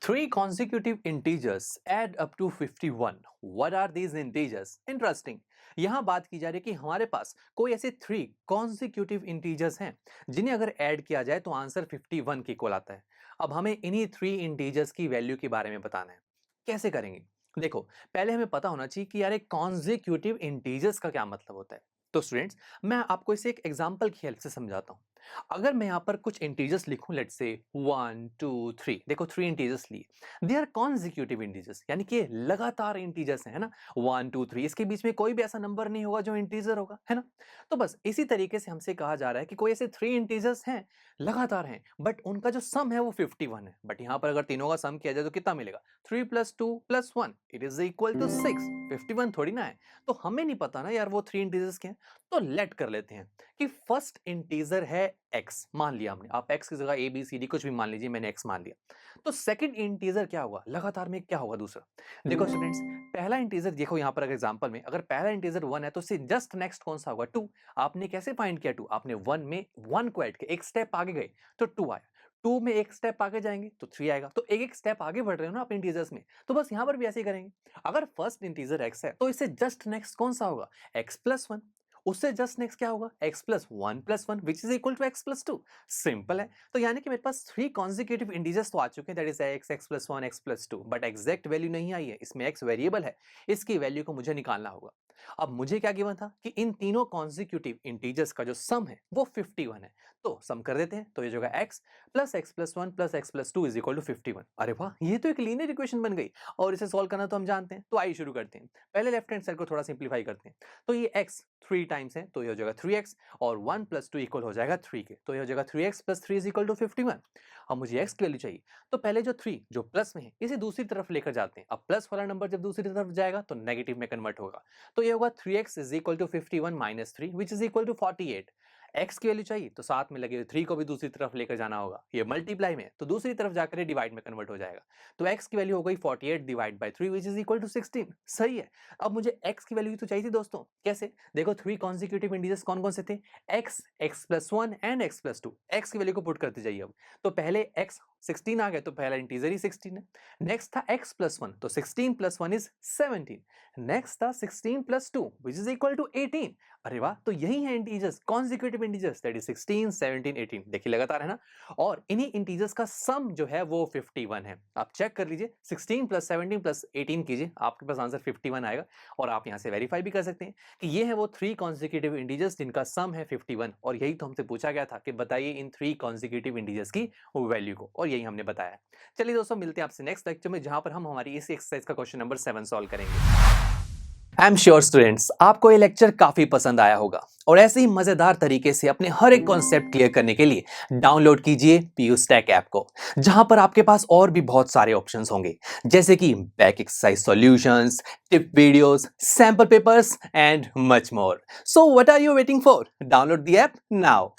Three consecutive integers add up to 51. What are these integers? Interesting. यहाँ बात की जा रही है कि हमारे पास कोई ऐसे थ्री कॉन्सिक्यूटिव इंटीजर्स हैं जिन्हें अगर ऐड किया जाए तो आंसर 51 के इक्वल आता है। अब हमें इन्हीं थ्री इंटीजर्स की वैल्यू के बारे में बताना है। कैसे करेंगे? देखो, पहले हमें पता होना चाहिए कि यार एक कॉन्सिक्यूटिव इंटीजर्स का क्या मतलब होता है। तो स्टूडेंट्स, मैं आपको इसे एक एग्जांपल की हेल्प से समझाता हूँ। अगर मैं यहाँ पर कुछ इंटीजर्स लिखूं, लेट्स से 1 2 3, देखो थ्री इंटीजर्स लिए, दे आर कॉन्सिक्यूटिव इंटीजर्स, यानी कि लगातार इंटीजर्स हैं, है ना। 1 2 3, इसके बीच में कोई भी ऐसा नंबर नहीं होगा जो इंटीजर होगा, है ना। तो बस इसी तरीके से हमसे कहा जा रहा है कि कोई ऐसे थ्री इंटीजर्स हैं, लगातार हैं, बट उनका जो सम है वो 51 है। बट यहाँ पर अगर तीनों का सम किया जाए तो कितना मिलेगा? 3 + 2 + 1 इट इज इक्वल टू 6। 51 थोड़ी ना है। तो हमें नहीं पता ना यार वो थ्री इंटीजर्स क्या है। तो लेट कर लेते हैं कि फर्स्ट इंटीजर है x, मान लिया हमने। आप x की जगह a b c d कुछ भी मान लीजिए, मैंने x मान लिया। तो सेकंड इंटीजर क्या होगा? लगातार में क्या होगा दूसरा? देखो स्टूडेंट्स, पहला इंटीजर देखो यहाँ पर अगर एग्जांपल में अगर पहला इंटीजर 1 है तो उससे जस्ट नेक्स्ट कौन सा होगा? 2। आपने कैसे फाइंड किया 2? आपने 1 में 1 को ऐड किया, एक स्टेप आगे गए तो 2 आया। 2 में एक स्टेप आगे जाएंगे तो 3 आएगा। तो एक एक स्टेप आगे बढ़ रहे हो ना आप इंटीजर्स में, तो बस यहाँ पर भी ऐसे ही करेंगे। अगर फर्स्ट इंटीजर x है तो इससे जस्ट नेक्स्ट कौन सा होगा? x + 1। उससे जस्ट नेक्स्ट क्या होगा? x + 1 + 1 which is equal to x + 2। Simple है। तो यानी कि मेरे पास थ्री कॉन्जिक्यूटिव इंटीजर्स तो आ चुके हैं, that is x, x + 1, x + 2, but exact value नहीं आई है। इसमें x वेरिएबल है, इसकी वैल्यू को मुझे निकालना होगा। अब मुझे क्या गिवन था कि इन तीनों कॉन्जिक्यूटिव इंटीजर्स का जो सम है वो 51 है। तो सम कर देते हैं। तो ये जो है x + x + 1 + x + 2 is equal to 51। अरे वाह, ये तो एक लीनियर इक्वेशन बन गई और इसे सॉल्व करना तो हम जानते हैं। तो आइए शुरू करते हैं। पहले लेफ्ट हैंड साइड को थोड़ा सिंप्लीफाई करते हैं। तो ये x 3 टाइम्स है तो ये हो जाएगा 3x, और 1 + 2 इक्वल हो जाएगा 3 के, तो ये हो जाएगा 3x + 3 इज इक्वल टू 51। अब मुझे x की वैल्यू चाहिए, तो पहले जो 3 जो प्लस में है इसे दूसरी तरफ लेकर जाते हैं। अब प्लस वाला नंबर जब दूसरी तरफ जाएगा तो नेगेटिव में कन्वर्ट होगा। तो ये होगा 3x is equal to 51 - 3 which is equal to 48। x की वैल्यू चाहिए तो साथ में लगे 3 को भी दूसरी तरफ लेकर जाना होगा। ये मल्टीप्लाई में तो दूसरी तरफ जाकर डिवाइड में कन्वर्ट हो जाएगा। तो x की वैल्यू हो गई 48 divide by 3 which is equal to 16। सही है। अब मुझे x की वैल्यू तो चाहिए थी दोस्तों। कैसे? देखो थ्री कॉन्सिक्यूटिव इंटीजर्स कौन कौन से थे? x, x + 1 and x + 2। x की वैल्यू को पुट करते जाइए। अब तो पहले x 16 आ गया तो पहला इंटीजर ही 16 है। नेक्स्ट था x + 1, तो 16 + 1 इज 17। नेक्स्ट था 16 + 2 विच इज इक्वल टू 18। अरे वाह, तो यही है integers, consecutive integers, that is 16 17 18। देखिए लगातार है ना। और इन्हीं इंटीजर्स का सम जो है वो 51 है। आप चेक कर लीजिए, 16 + 17 + 18 कीजिए, आपके पास आंसर 51 आएगा। और आप यहां से वेरीफाई भी कर सकते हैं कि ये है वो थ्री कॉन्सिक्यूटिव इंटीजर्स जिनका सम है 51। और यही तो हमसे पूछा गया था कि बताइए इन थ्री कॉन्सिक्यूटिव इंटीजर्स की वैल्यू को, और यही हमने बताया। चलिए दोस्तों, मिलते हैं आपसे नेक्स्ट लेक्चर में, जहां पर हम हमारी इस एक्सरसाइज का क्वेश्चन नंबर 7 सॉल्व करेंगे। आई एम श्योर स्टूडेंट्स, आपको ये लेक्चर काफी पसंद आया होगा और ऐसे ही मजेदार तरीके से अपने हर एक कॉन्सेप्ट क्लियर करने के लिए डाउनलोड कीजिए पीयू स्टैक ऐप को, जहां पर आपके पास और भी बहुत सारे ऑप्शंस होंगे, जैसे कि back exercise solutions, tip videos, sample papers and much more. So what are you waiting for? Download the app now.